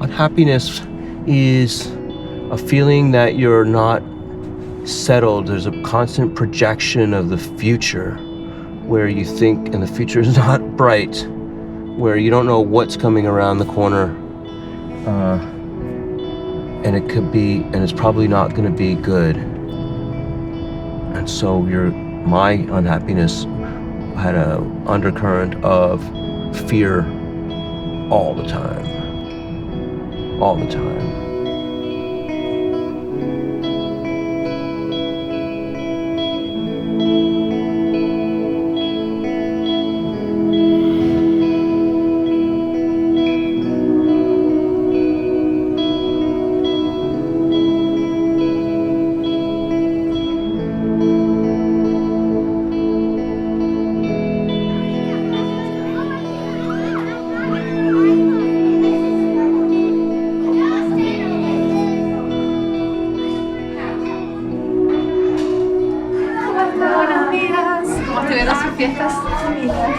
Unhappiness is a feeling that you're not settled. There's a constant projection of the future where you think, and the future is not bright, where you don't know what's coming around the corner, and it could be, and it's probably not going to be good. And so my unhappiness had an undercurrent of fear all the time. All the time. Fiestas.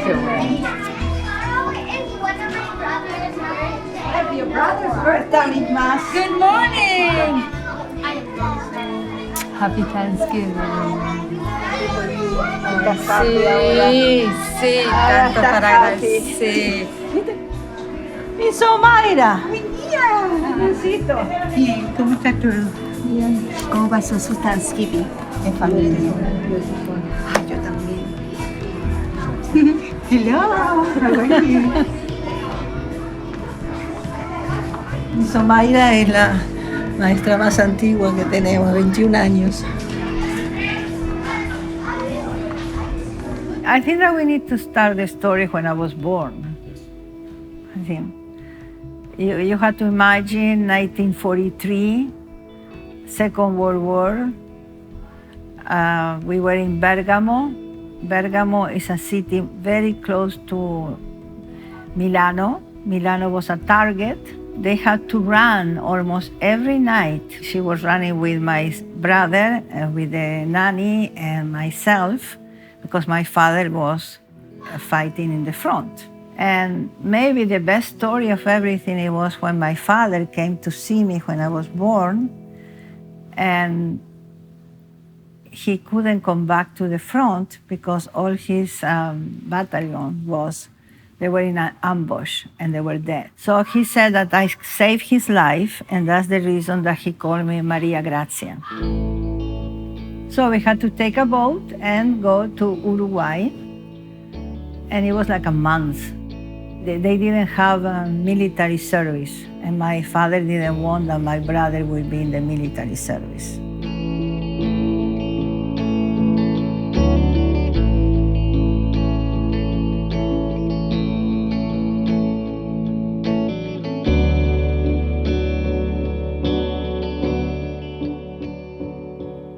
Qué bueno. Your brother's birthday, Mas. Good morning. Happy Thanksgiving. Sí, tanto para agradecer. Y Somaira. Necesito. Bien, ¿cómo está todo? Bien. ¿Cómo pasó su Thanksgiving en familia? Ay, yo también. Hello, how are you? Somaira es la maestra más antigua que tenemos, 21 años. I think that we need to start the story when I was born. I think you have to imagine 1943, Second World War. We were in Bergamo. Bergamo is a city very close to Milano. Milano was a target. They had to run almost every night. She was running with my brother, with the nanny, and myself, because my father was fighting in the front. And maybe the best story of everything, it was when my father came to see me when I was born, and he couldn't come back to the front because all his battalion they were in an ambush and they were dead. So he said that I saved his life, and that's the reason that he called me Maria Grazia. So we had to take a boat and go to Uruguay, and it was like a month. They didn't have a military service, and my father didn't want that my brother would be in the military service.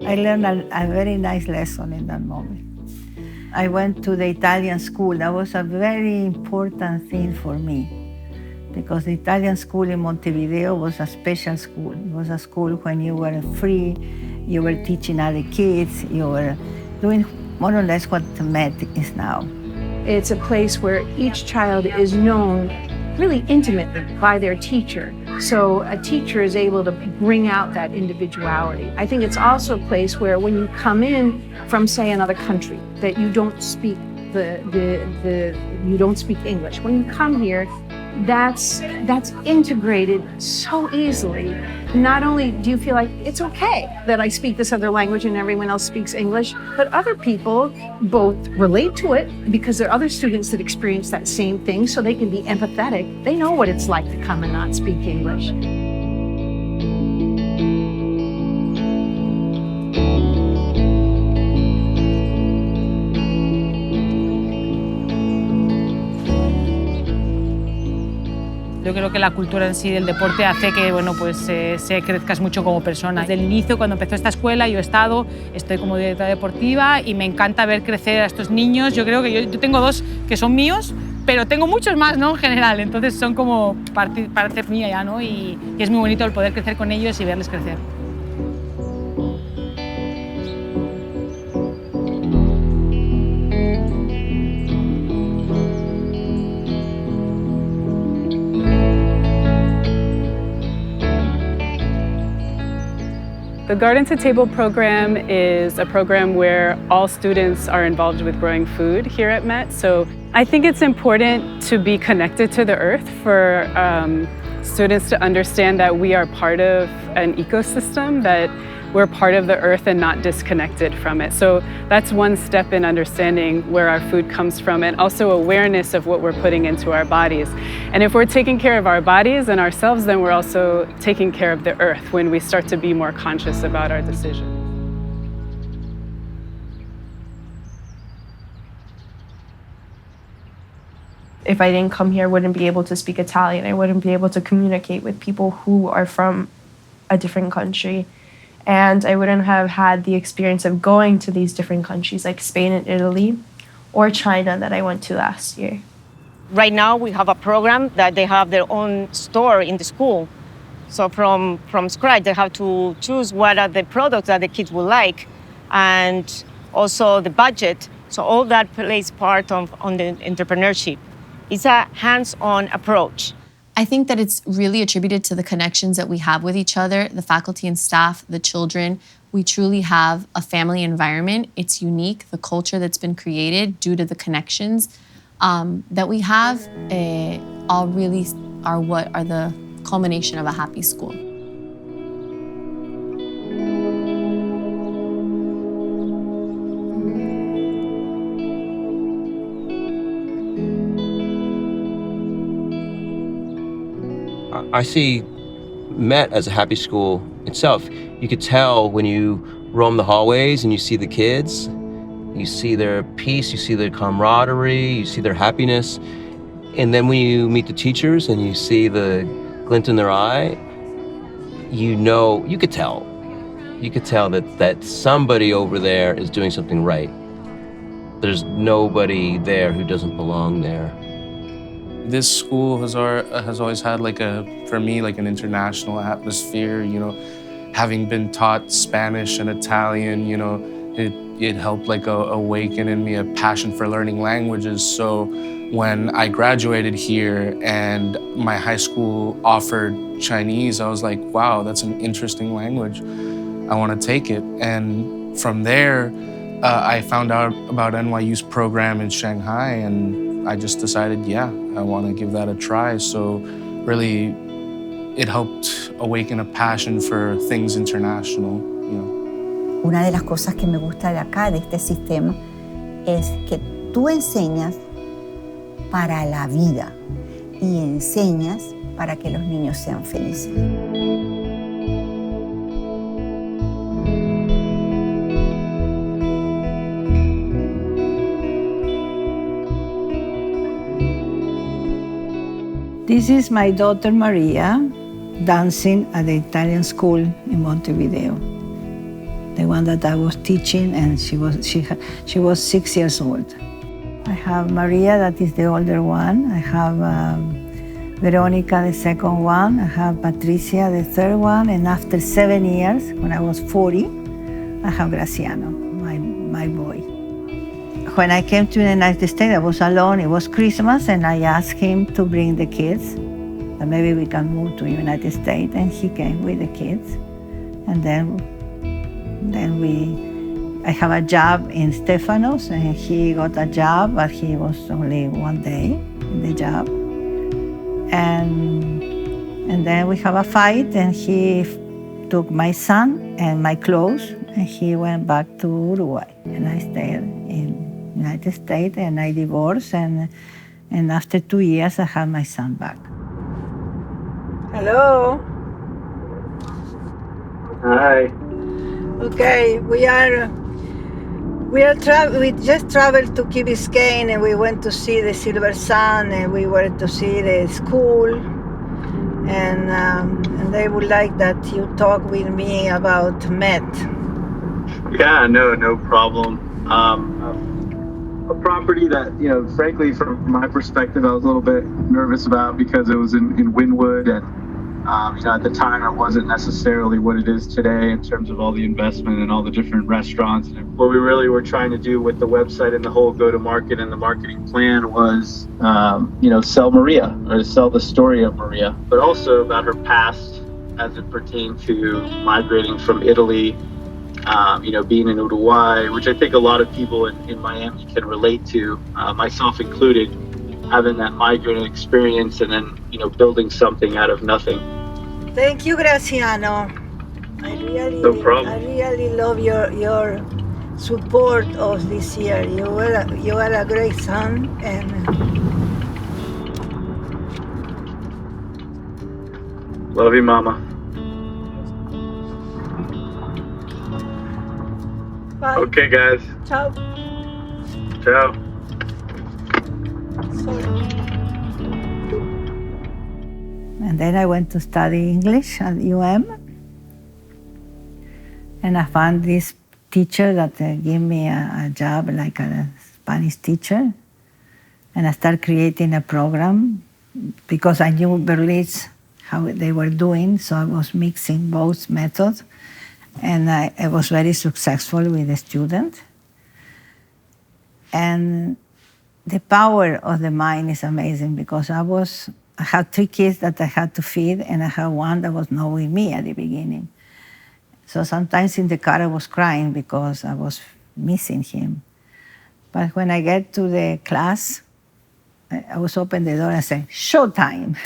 I learned a very nice lesson in that moment. I went to the Italian school. That was a very important thing for me because the Italian school in Montevideo was a special school. It was a school when you were free, you were teaching other kids, you were doing more or less what the Met is now. It's a place where each child is known really intimately by their teacher. So a teacher is able to bring out that individuality. I think it's also a place where when you come in from, say, another country, that you don't speak you don't speak English. When you come here, that's integrated so easily. Not only do you feel like it's okay that I speak this other language and everyone else speaks English, but other people both relate to it because there are other students that experience that same thing, so they can be empathetic. They know what it's like to come and not speak English. Yo creo que la cultura en sí del deporte hace que se crezcas mucho como persona. Desde el inicio, cuando empezó esta escuela, estoy como directora deportiva y me encanta ver crecer a estos niños. Yo creo que yo tengo dos que son míos, pero tengo muchos más, ¿no? En general, entonces son como parte mía ya, ¿no? Y es muy bonito el poder crecer con ellos y verles crecer. The Garden to Table program is a program where all students are involved with growing food here at Met. So I think it's important to be connected to the earth for students to understand that we are part of an ecosystem, that we're part of the earth and not disconnected from it. So that's one step in understanding where our food comes from and also awareness of what we're putting into our bodies. And if we're taking care of our bodies and ourselves, then we're also taking care of the earth when we start to be more conscious about our decisions. If I didn't come here, I wouldn't be able to speak Italian. I wouldn't be able to communicate with people who are from a different country. And I wouldn't have had the experience of going to these different countries like Spain and Italy or China that I went to last year. Right now we have a program that they have their own store in the school. So from scratch, they have to choose what are the products that the kids would like and also the budget. So all that plays part on the entrepreneurship. It's a hands-on approach. I think that it's really attributed to the connections that we have with each other, the faculty and staff, the children. We truly have a family environment. It's unique, the culture that's been created due to the connections that we have all really are what are the culmination of a happy school. I see Met as a happy school itself. You could tell when you roam the hallways and you see the kids, you see their peace, you see their camaraderie, you see their happiness. And then when you meet the teachers and you see the glint in their eye, you know, you could tell that somebody over there is doing something right. There's nobody there who doesn't belong there. This school has always had for me, an international atmosphere, you know, having been taught Spanish and Italian, you know, it helped awaken in me a passion for learning languages. So when I graduated here and my high school offered Chinese, I was like, wow, that's an interesting language. I want to take it. And from there, I found out about NYU's program in Shanghai, and I just decided, yeah, I want to give that a try. So really, it helped awaken a passion for things international, you know. Una de las cosas que me gusta de acá, de este sistema, es que tú enseñas para la vida y enseñas para que los niños sean felices. This is my daughter Maria dancing at the Italian school in Montevideo. The one that I was teaching, and she was 6 years old. I have Maria, that is the older one. I have Veronica, the second one. I have Patricia, the third one. And after 7 years, when I was 40, I have Graciano, my boy. When I came to the United States, I was alone. It was Christmas, and I asked him to bring the kids. And maybe we can move to the United States. And he came with the kids. And then I have a job in Stefanos, and he got a job, but he was only 1 day in the job. And then we have a fight, and he took my son and my clothes, and he went back to Uruguay. And I stayed in United States, and I divorced, and after 2 years, I had my son back. Hello. Hi. Okay, we just traveled to Key Biscayne, and we went to see the Silver Sun, and we went to see the school, and they would like that you talk with me about Met. Yeah, no problem. a property that, frankly, from my perspective, I was a little bit nervous about because it was in Wynwood, and at the time it wasn't necessarily what it is today in terms of all the investment and all the different restaurants. And what we really were trying to do with the website and the whole go-to-market and the marketing plan was, sell Maria, or to sell the story of Maria, but also about her past as it pertained to migrating from Italy, being in Uruguay, which I think a lot of people in Miami can relate to, myself included, having that migrant experience and then, building something out of nothing. Thank you, Graciano. No problem. I really love your support of this year. You are a great son, and Love you, Mama. bye. Okay, guys. Ciao. Ciao. And then I went to study English at UM. And I found this teacher that gave me a job like a Spanish teacher. And I started creating a program because I knew Berlitz, how they were doing, so I was mixing both methods. And I was very successful with the students. And the power of the mind is amazing because I had 3 kids that I had to feed, and I had one that was not with me at the beginning. So sometimes in the car I was crying because I was missing him. But when I get to the class, I was open the door and say, "Showtime."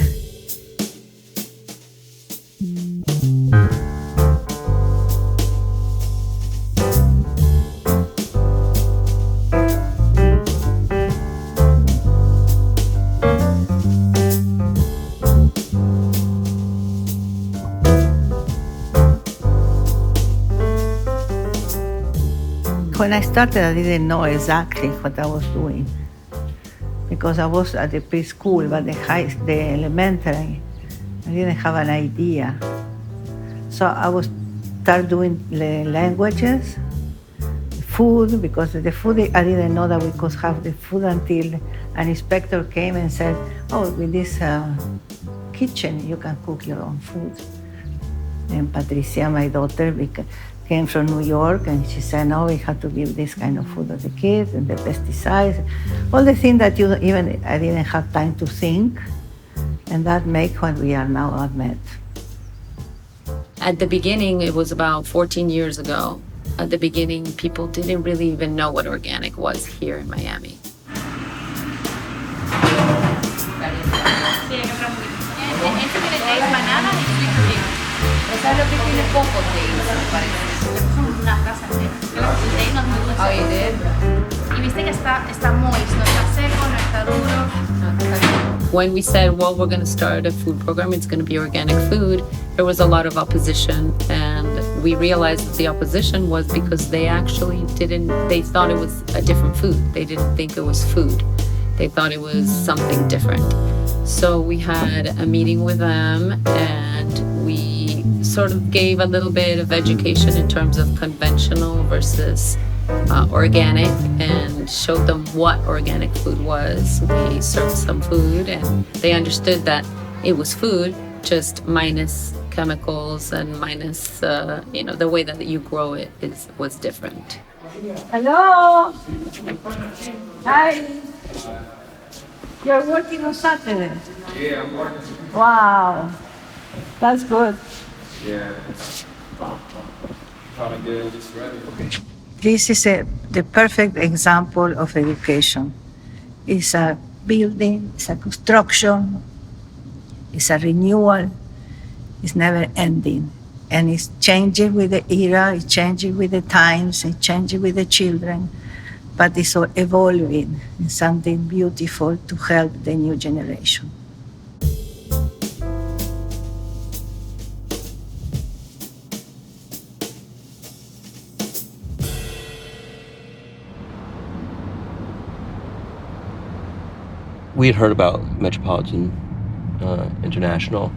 When I started, I didn't know exactly what I was doing because I was at the preschool, but the elementary, I didn't have an idea. So I was start doing the languages, food, because the food, I didn't know that we could have the food until an inspector came and said, "Oh, with this kitchen, you can cook your own food." And Patricia, my daughter, came from New York, and she said, "No, we have to give this kind of food to the kids, and the pesticides, all the things that I didn't have time to think, and that make what we are now at Met." At the beginning, it was about 14 years ago. At the beginning, people didn't really even know what organic was here in Miami. Oh, you did? Y viste que está moist, no está seco, no está duro. When we said, well, we're going to start a food program, it's going to be organic food, there was a lot of opposition. And we realized that the opposition was because they thought it was a different food. They didn't think it was food. They thought it was something different. So we had a meeting with them, and we sort of gave a little bit of education in terms of conventional versus organic, and showed them what organic food was. We served some food, and they understood that it was food, just minus chemicals and minus, the way that you grow it was different. Hello. Hi. You're working on Saturday? Yeah, I'm working. Wow. That's good. Yeah. Trying to get it just ready. This is the perfect example of education. It's a building, it's a construction, it's a renewal, it's never ending. And it's changing with the era, it's changing with the times, it's changing with the children, but it's all evolving in something beautiful to help the new generation. We had heard about Metropolitan International.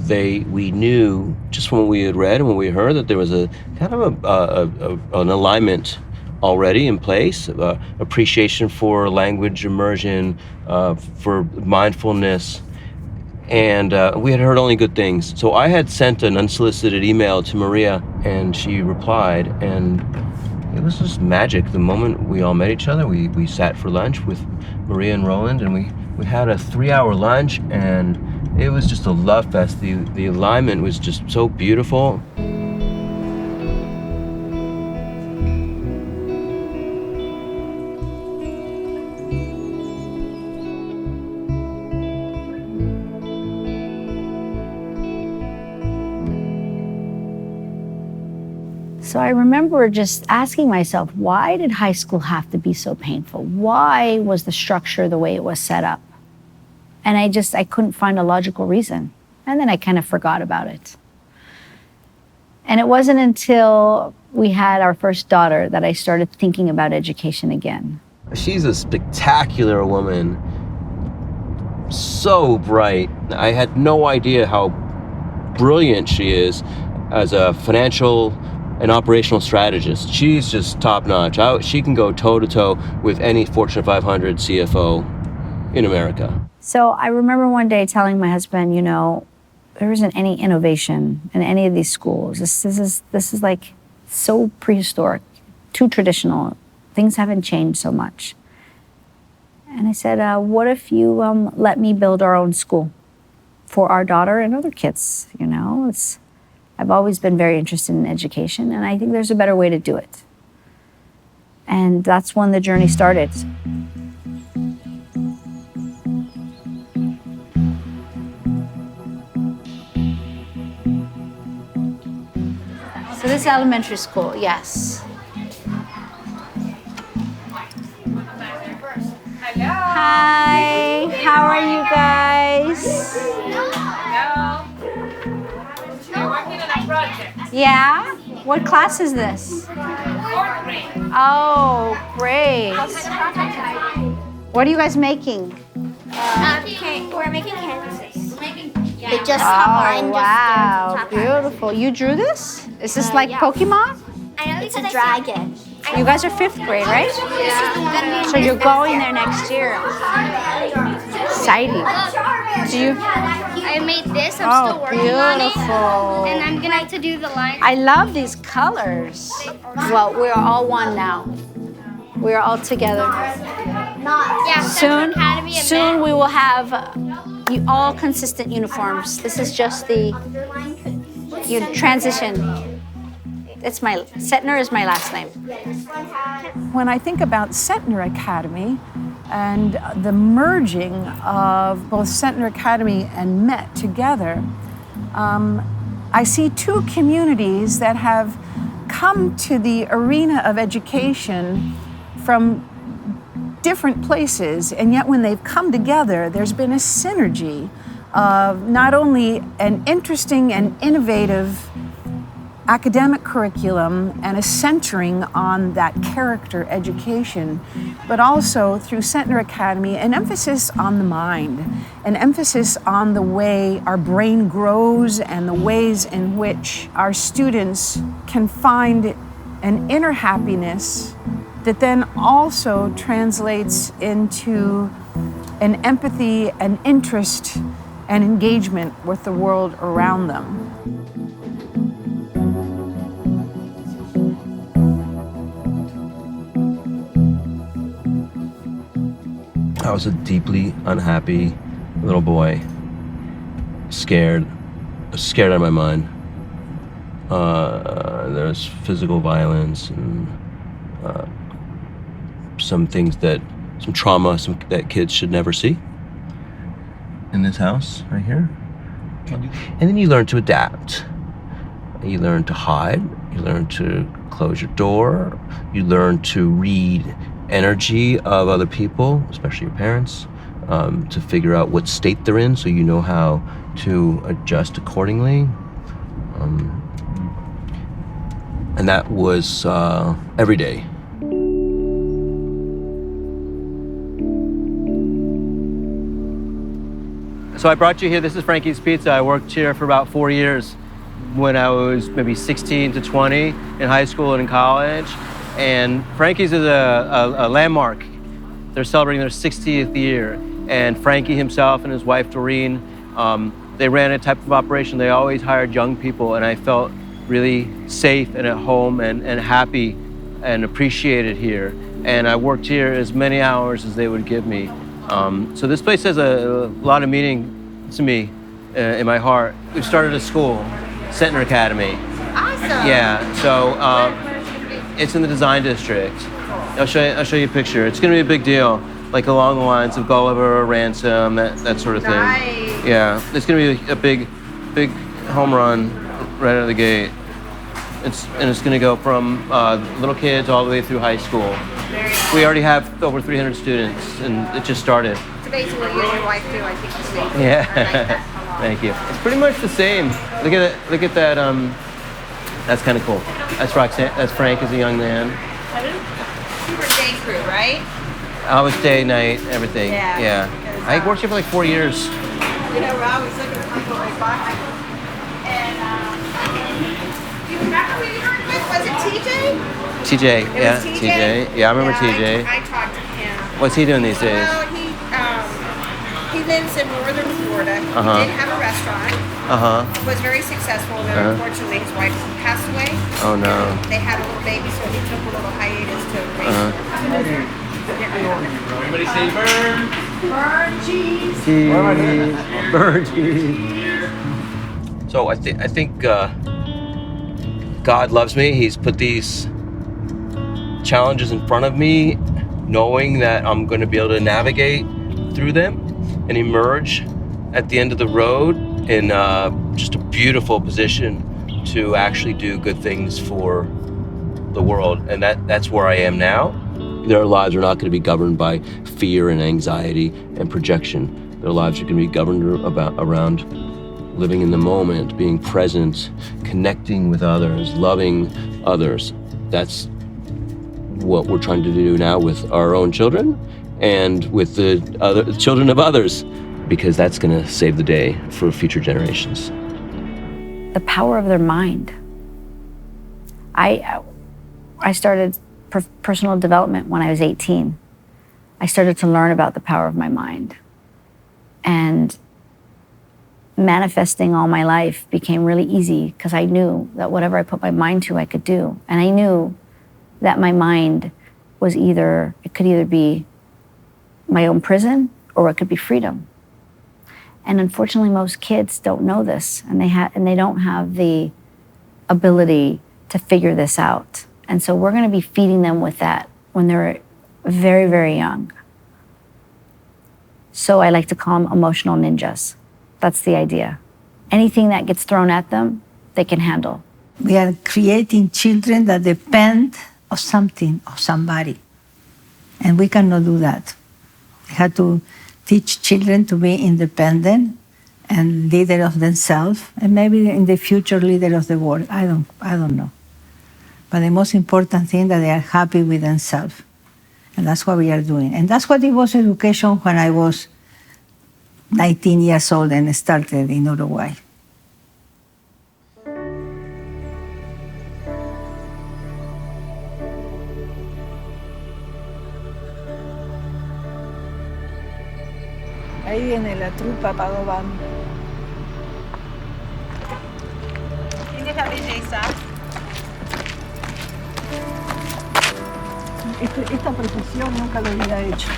We knew just from what we had read and what we heard that there was a kind of an alignment already in place, appreciation for language immersion, for mindfulness. And we had heard only good things. So I had sent an unsolicited email to Maria, and she replied, and it was just magic. The moment we all met each other, we sat for lunch with Maria and Roland, and we had a 3-hour lunch, and it was just a love fest. The alignment was just so beautiful. So I remember just asking myself, why did high school have to be so painful? Why was the structure the way it was set up? And I couldn't find a logical reason. And then I kind of forgot about it. And it wasn't until we had our first daughter that I started thinking about education again. She's a spectacular woman, so bright. I had no idea how brilliant she is as a financial and operational strategist. She's just top notch. She can go toe to toe with any Fortune 500 CFO in America. So I remember one day telling my husband, there isn't any innovation in any of these schools. This is like so prehistoric, too traditional. Things haven't changed so much. And I said, what if you let me build our own school for our daughter and other kids? I've always been very interested in education, and I think there's a better way to do it. And that's when the journey started. So this is elementary school, yes. Hi, how are you guys? We're working on a project. Yeah? What class is this? 4th grade. Oh, great. What are you guys making? We're making canvases. They just Oh, wow, beautiful. You drew this? Is this like Pokemon? I know it's a dragon. You guys are 5th grade, right? Yeah. So you're going there next year. Exciting. Do you? I made this. I'm still working on it. Beautiful. And I'm gonna have to do the line. I love these colors. Well, we're all one now. We're all together. Yeah, Soon we will have all consistent uniforms. This is just the transition. Setner is my last name. When I think about Setner Academy and the merging of both Setner Academy and Met together, I see two communities that have come to the arena of education from different places, and yet when they've come together, there's been a synergy of not only an interesting and innovative academic curriculum and a centering on that character education, but also through Setner Academy, an emphasis on the mind, an emphasis on the way our brain grows and the ways in which our students can find an inner happiness that then also translates into an empathy, an interest, and engagement with the world around them. I was a deeply unhappy little boy, scared out of my mind. There was physical violence and some trauma that kids should never see in this house right here. And then you learn to adapt. You learn to hide. You learn to close your door. You learn to read energy of other people, especially your parents, to figure out what state they're in so you know how to adjust accordingly. And that was every day. So I brought you here. This is Frankie's Pizza. I worked here for about 4 years when I was maybe 16 to 20 in high school and in college. And Frankie's is a landmark. They're celebrating their 60th year. And Frankie himself and his wife, Doreen, they ran a type of operation. They always hired young people, and I felt really safe and at home and happy and appreciated here. And I worked here as many hours as they would give me. So this place has a lot of meaning to me in my heart. We've started a school, Centner Academy. Awesome. Yeah, so it's in the design district. I'll show you a picture. It's gonna be a big deal, like along the lines of Gulliver, Ransom, that sort of thing. Nice. Yeah, it's gonna be a big home run right out of the gate. It's gonna go from little kids all the way through high school. We already have over 300 students, and it just started. So basically, you and your wife too. I think it's amazing. Yeah. I like that a lot. Thank you. It's pretty much the same. Look at it. Look at that. That's kind of cool. That's Roxanne. That's Frank as a young man. Super day crew, right? I was day, night, everything. Yeah. I worked here for like 4 years. You know, we're always looking for people like Box. And you remember who you were with? Was it TJ? TJ. It Yeah. was TJ? Yeah, I remember TJ. I talked to him. What's he doing these days? Well, he lives in northern Florida. Uh-huh. He did have a restaurant. Was very successful, and then unfortunately his wife passed away. Oh no. They had a little baby, so he took a little hiatus to raise Everybody say burn. Burn cheese. Burn cheese. So I think God loves me. He's put these challenges in front of me, knowing that I'm going to be able to navigate through them and emerge at the end of the road in just a beautiful position to actually do good things for the world. And that's where I am now. Their lives are not going to be governed by fear and anxiety and projection. Their lives are going to be governed around living in the moment, being present, connecting with others, loving others. That's what we're trying to do now with our own children and with the other children of others, because that's going to save the day for future generations. The power of their mind. I started personal development when I was 18. I started to learn about the power of my mind. And manifesting all my life became really easy because I knew that whatever I put my mind to, I could do. And I knew that my mind was it could either be my own prison or it could be freedom. And unfortunately, most kids don't know this, and they don't have the ability to figure this out. And so we're going to be feeding them with that when they're very, very young. So I like to call them emotional ninjas. That's the idea. Anything that gets thrown at them, they can handle. We are creating children that depend on something or somebody. And we cannot do that. We have to teach children to be independent and leader of themselves, and maybe in the future leader of the world. I don't know. But the most important thing that they are happy with themselves. And that's what we are doing. And that's what it was education when I was 19 years old and started in Uruguay. Ahí viene la trupa Padovan. ¿Quién es la belleza? Esta profesión nunca lo hubiera hecho.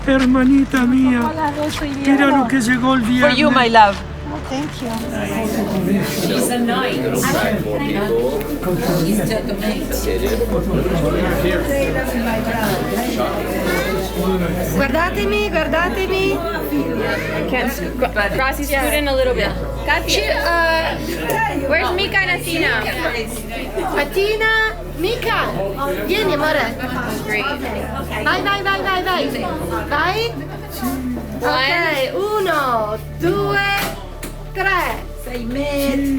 Hermanita mía, mira lo que llegó el viernes. For you, my love. Oh, thank you. She's a knight. She's took a mate. Guardatemi, guardatemi. Gracias, scoot in a little bit. Where's Mika and Athena? Athena, Mika. Vieni, amore. Great. Vai. Vai. Ok, 1, 2, 3. 6 metri.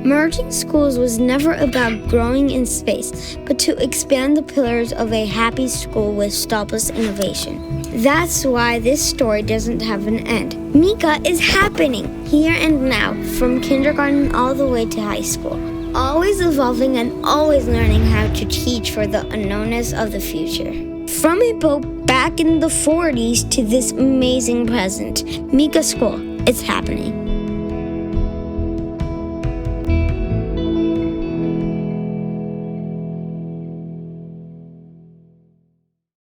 Merging schools was never about growing in space, but to expand the pillars of a happy school with stopless innovation. That's why this story doesn't have an end. Mika is happening here and now, from kindergarten all the way to high school. Always evolving and always learning how to teach for the unknownness of the future. From a boat back in the 40s to this amazing present, Mika School, it's happening.